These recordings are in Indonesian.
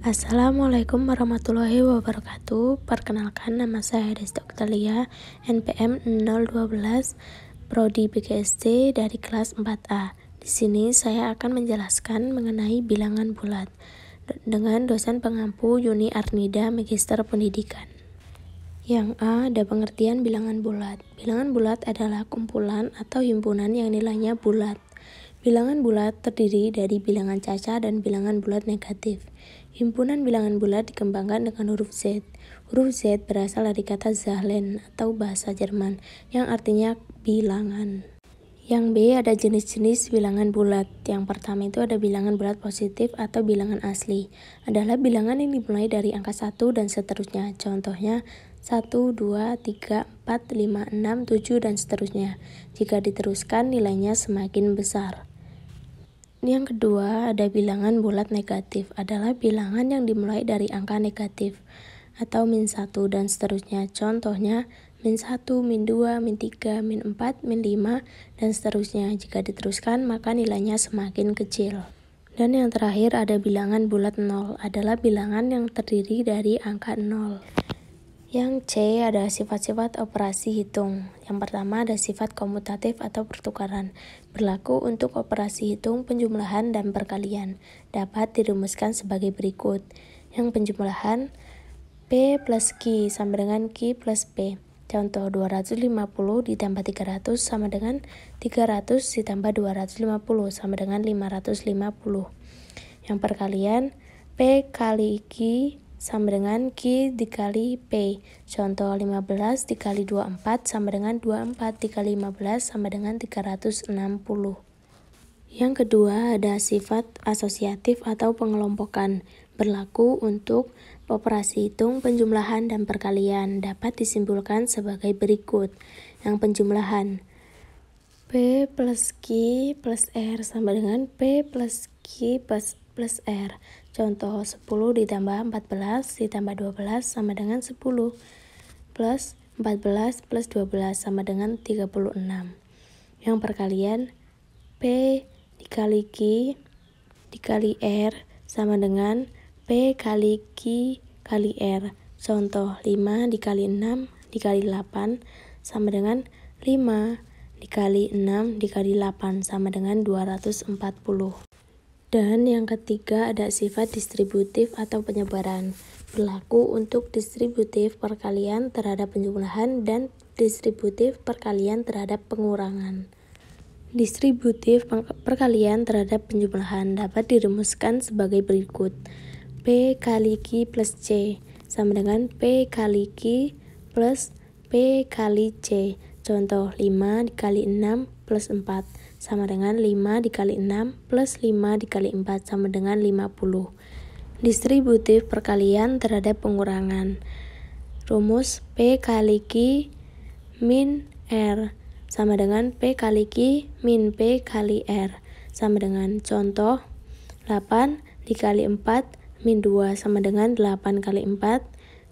Assalamualaikum warahmatullahi wabarakatuh. Perkenalkan, nama saya Desti Oktalia, NPM 012, Prodi PGSD dari kelas 4A. Di sini saya akan menjelaskan mengenai bilangan bulat dengan dosen pengampu Yuni Arnida, Magister Pendidikan. Yang A, ada pengertian bilangan bulat. Bilangan bulat adalah kumpulan atau himpunan yang nilainya bulat. Bilangan bulat terdiri dari bilangan caca dan bilangan bulat negatif. Himpunan bilangan bulat dikembangkan dengan huruf Z. Huruf Z berasal dari kata Zahlen atau bahasa Jerman yang artinya bilangan. Yang B, ada jenis-jenis bilangan bulat. Yang pertama itu ada bilangan bulat positif atau bilangan asli. Adalah bilangan yang dimulai dari angka 1 dan seterusnya. Contohnya 1, 2, 3, 4, 5, 6, 7, dan seterusnya. Jika diteruskan nilainya semakin besar. Yang kedua, ada bilangan bulat negatif. Adalah bilangan yang dimulai dari angka negatif atau -1 dan seterusnya. Contohnya -1, -2, -3, -4, -5, dan seterusnya. Jika diteruskan maka nilainya semakin kecil. Dan yang terakhir ada bilangan bulat 0. Adalah bilangan yang terdiri dari angka 0. Yang C, ada sifat-sifat operasi hitung. Yang pertama ada sifat komutatif atau pertukaran. Berlaku untuk operasi hitung, penjumlahan, dan perkalian. Dapat dirumuskan sebagai berikut. Yang penjumlahan, P plus Q sama dengan Q plus P. Contoh 250 ditambah 300 sama dengan 300 ditambah 250 sama dengan 550. Yang perkalian, P kali Q sama dengan Q dikali P. Contoh 15 dikali 24 sama dengan 24 dikali 15 sama dengan 360. Yang kedua ada sifat asosiatif atau pengelompokan. Berlaku untuk operasi hitung, penjumlahan, dan perkalian. Dapat disimpulkan sebagai berikut. Yang penjumlahan, P plus Q plus R sama dengan P plus Q plus R. Contoh 10 ditambah 14 ditambah 12 sama dengan 10 plus 14 plus 12 sama dengan 36. Yang perkalian, P dikali Q dikali R sama dengan P kali Q kali R. Contoh 5 dikali 6 dikali 8 sama dengan 5 dikali 6 dikali 8 sama dengan 240. Dan yang ketiga ada sifat distributif atau penyebaran. Berlaku untuk distributif perkalian terhadap penjumlahan dan distributif perkalian terhadap pengurangan. Distributif perkalian terhadap penjumlahan dapat dirumuskan sebagai berikut. P kali Q plus C sama dengan P kali Q plus P kali C. Contoh 5 dikali 6 plus 4 sama dengan 5 dikali 6 plus 5 dikali 4 sama dengan 50. Distributif perkalian terhadap pengurangan. Rumus P kali Q min R sama dengan P kali Q min P kali R sama dengan contoh 8 dikali 4 min 2 sama dengan 8 kali 4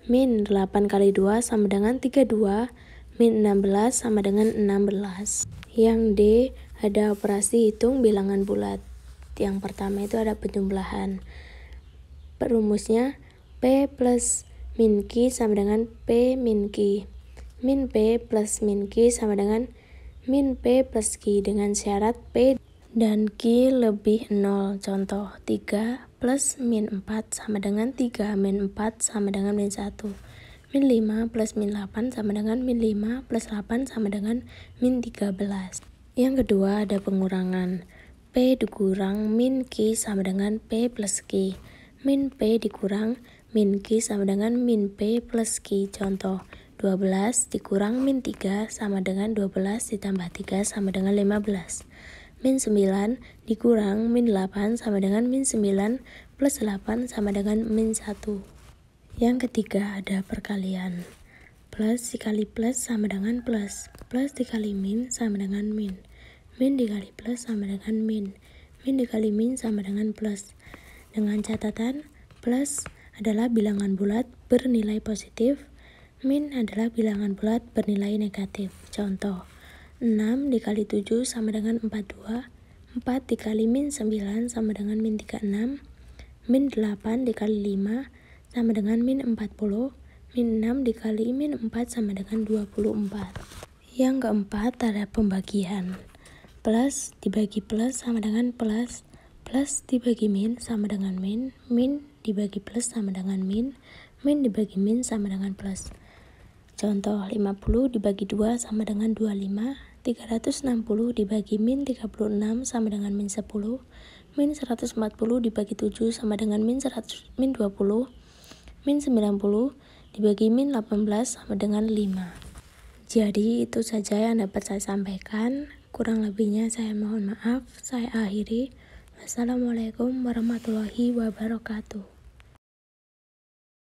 min 8 kali 2 sama dengan 32 min 16 sama dengan 16. Yang D, ada operasi hitung bilangan bulat. Yang pertama itu ada penjumlahan. Perumusnya P plus min Q sama dengan P min Q. Min P plus min Q sama dengan min P plus Q dengan syarat P dan Q lebih 0. Contoh 3 plus min 4 sama dengan 3 min 4 sama dengan min 1. Min 5 plus min 8 sama dengan min 5 plus 8 sama dengan min 13. Yang kedua ada pengurangan. P dikurang min Q sama dengan P plus Q. Min P dikurang min Q sama dengan min P plus Q. Contoh 12 dikurang min 3 sama dengan 12 ditambah 3 sama dengan 15. Min 9 dikurang min 8 sama dengan min 9 plus 8 sama dengan min 1. Yang ketiga ada perkalian. Plus dikali plus sama dengan plus. Plus dikali min sama dengan min. Min dikali plus sama dengan min. Min dikali min sama dengan plus. Dengan catatan, plus adalah bilangan bulat bernilai positif. Min adalah bilangan bulat bernilai negatif. Contoh, 6 dikali 7 sama dengan 42. 4 dikali min 9 sama dengan min 36. Min 8 dikali 5 sama dengan min 40. Min 6 dikali min 4 sama dengan 24. Yang keempat ada pembagian. Plus dibagi plus sama dengan plus. Plus dibagi min sama dengan min. Min dibagi plus sama dengan min. Min dibagi min sama dengan plus. Contoh 50 dibagi 2 sama dengan 25. 360 dibagi min 36 sama dengan min 10. Min 140 dibagi 7 sama dengan min 20. Min 90 dibagi min 18 sama dengan 5. Jadi itu saja yang dapat saya sampaikan. Kurang lebihnya saya mohon maaf. Saya akhiri. Wassalamualaikum warahmatullahi wabarakatuh.